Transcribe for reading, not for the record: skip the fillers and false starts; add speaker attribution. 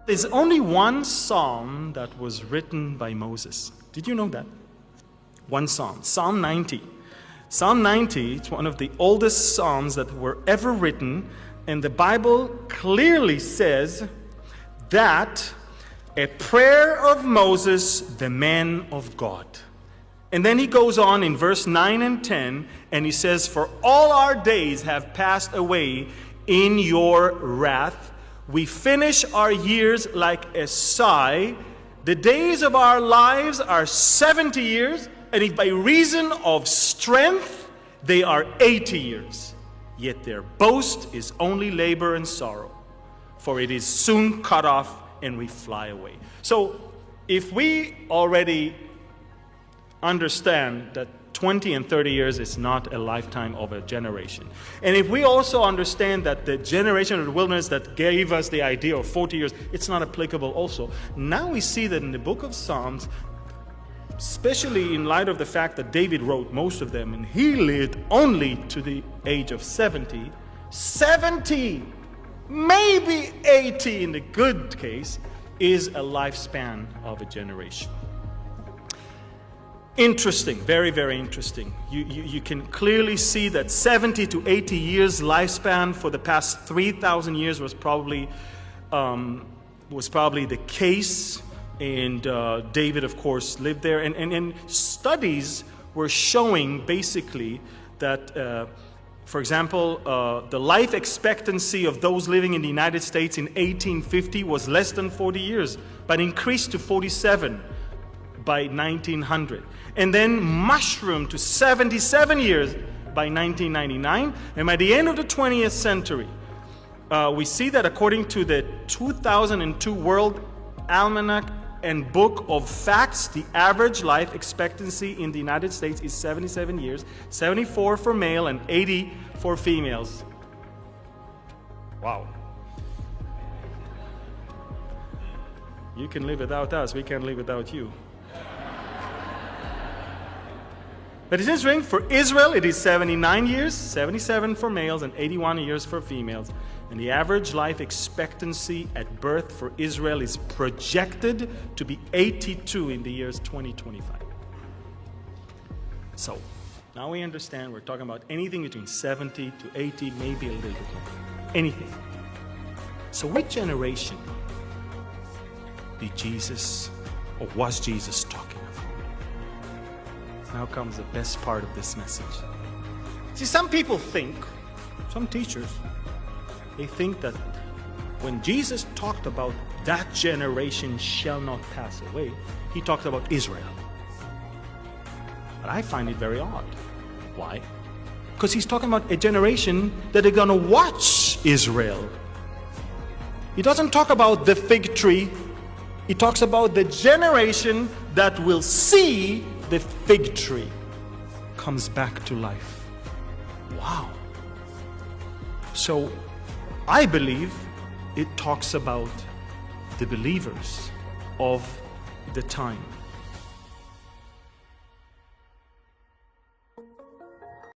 Speaker 1: There's only one psalm that was written by Moses. Did you know that? One psalm, Psalm 90. Psalm 90 is one of the oldest psalms that were ever written, and the Bible clearly says that a prayer of Moses, the man of God. And then he goes on in verse 9 and 10, and he says, "For all our days have passed away in your wrath. We finish our years like a sigh. The days of our lives are 70 years, and if by reason of strength they are 80 years. Yet their boast is only labor and sorrow, for it is soon cut off and we fly away." So if we already understand that 20 and 30 years is not a lifetime of a generation, and if we also understand that the generation of the wilderness that gave us the idea of 40 years, it's not applicable also, now we see that in the book of Psalms, especially in light of the fact that David wrote most of them, and he lived only to the age of 70, maybe 80 in the good case, is a lifespan of a generation. Interesting, very, very interesting. You can clearly see that 70 to 80 years lifespan for the past 3,000 years was probably the case. And David, of course, lived there. And studies were showing basically that, for example, the life expectancy of those living in the United States in 1850 was less than 40 years, but increased to 47 by 1900. And then mushroomed to 77 years by 1999. And by the end of the 20th century, we see that according to the 2002 World Almanac and Book of Facts, the average life expectancy in the United States is 77 years, 74 for male and 80 for females. Wow. You can live without us, we can't live without you. But it's interesting, for Israel it is 79 years, 77 for males and 81 years for females. And the average life expectancy at birth for Israel is projected to be 82 in the years 2025. So, now we understand we're talking about anything between 70 to 80, maybe a little bit more. Anything. So which generation did Jesus, or was Jesus talking about? Now comes the best part of this message. See, some people think, some teachers, they think that when Jesus talked about that generation shall not pass away, he talked about Israel. But I find it very odd. Why? Because he's talking about a generation that are going to watch Israel. He doesn't talk about the fig tree. He talks about the generation that will see the fig tree comes back to life. Wow. So I believe it talks about the believers of the time.